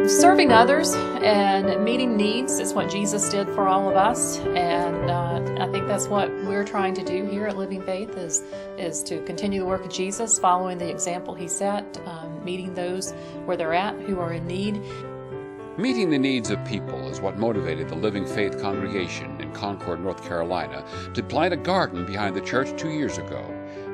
Serving others and meeting needs is what Jesus did for all of us, and I think that's what we're trying to do here at Living Faith is to continue the work of Jesus, following the example he set, meeting those where they're at who are in need. Meeting the needs of people is what motivated the Living Faith congregation in Concord, North Carolina, to plant a garden behind the church 2 years ago.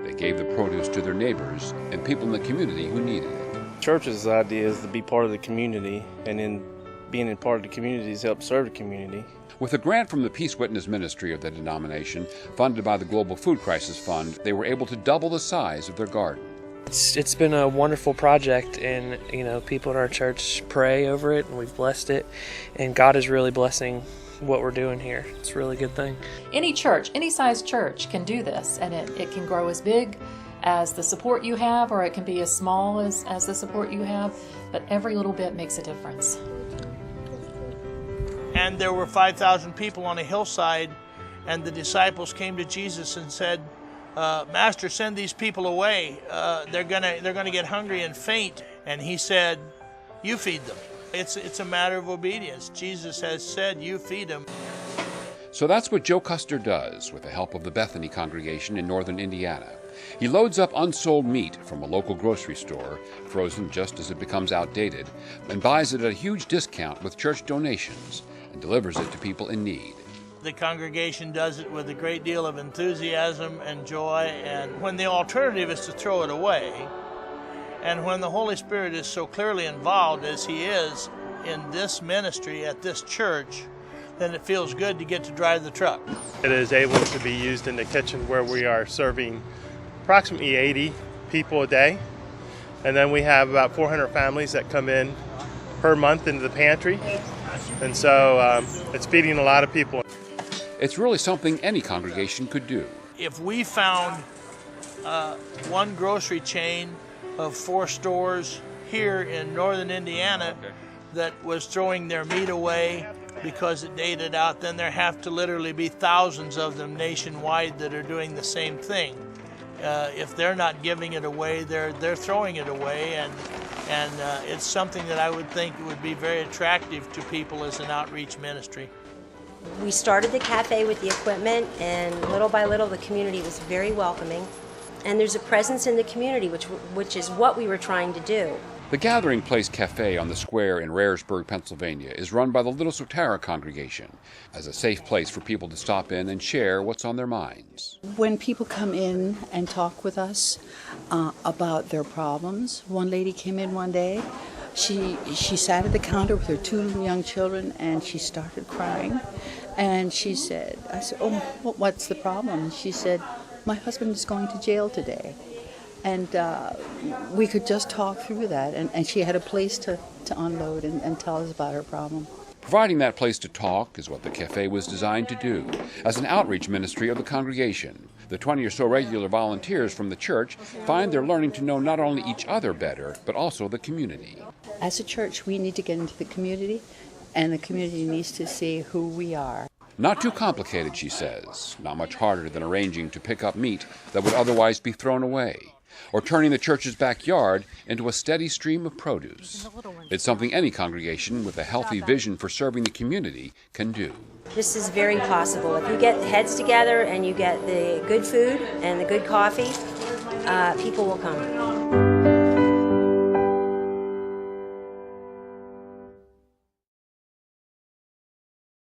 They gave the produce to their neighbors and people in the community who needed it. Church's idea is to be part of the community, and in being a part of the community is help serve the community. With a grant from the Peace Witness Ministry of the denomination, funded by the Global Food Crisis Fund, they were able to double the size of their garden. It's been a wonderful project, and people in our church pray over it, and we've blessed it, and God is really blessing what we're doing here. It's a really good thing. Any church, any size church can do this, and it can grow as big as the support you have, or it can be as small as the support you have, but every little bit makes a difference. And there were 5,000 people on a hillside, and the disciples came to Jesus and said, Master, send these people away. They're gonna get hungry and faint. And he said, you feed them. It's a matter of obedience. Jesus has said, you feed them. So that's what Joe Custer does with the help of the Bethany congregation in northern Indiana. He loads up unsold meat from a local grocery store, frozen just as it becomes outdated, and buys it at a huge discount with church donations and delivers it to people in need. The congregation does it with a great deal of enthusiasm and joy, and when the alternative is to throw it away, and when the Holy Spirit is so clearly involved as He is in this ministry at this church, then it feels good to get to drive the truck. It is able to be used in the kitchen where we are serving approximately 80 people a day, and then we have about 400 families that come in per month into the pantry, and so it's feeding a lot of people. It's really something any congregation could do. If we found one grocery chain of 4 stores here in northern Indiana that was throwing their meat away because it dated out, then there have to literally be thousands of them nationwide that are doing the same thing. If they're not giving it away, they're throwing it away, and it's something that I would think would be very attractive to people as an outreach ministry. We started the cafe with the equipment, and little by little the community was very welcoming, and there's a presence in the community, which is what we were trying to do. The Gathering Place Cafe on the square in Raresburg, Pennsylvania is run by the Little Sotara congregation as a safe place for people to stop in and share what's on their minds. When people come in and talk with us about their problems, one lady came in one day. She sat at the counter with her 2 young children, and she started crying. And she said, I said, oh, what's the problem? She said, my husband is going to jail today. And we could just talk through that, and she had a place to unload and tell us about her problem. Providing that place to talk is what the cafe was designed to do. As an outreach ministry of the congregation, the 20 or so regular volunteers from the church find they're learning to know not only each other better, but also the community. As a church, we need to get into the community, and the community needs to see who we are. Not too complicated, she says. Not much harder than arranging to pick up meat that would otherwise be thrown away, or turning the church's backyard into a steady stream of produce. It's something any congregation with a healthy vision for serving the community can do. This is very possible. If you get heads together and you get the good food and the good coffee, people will come.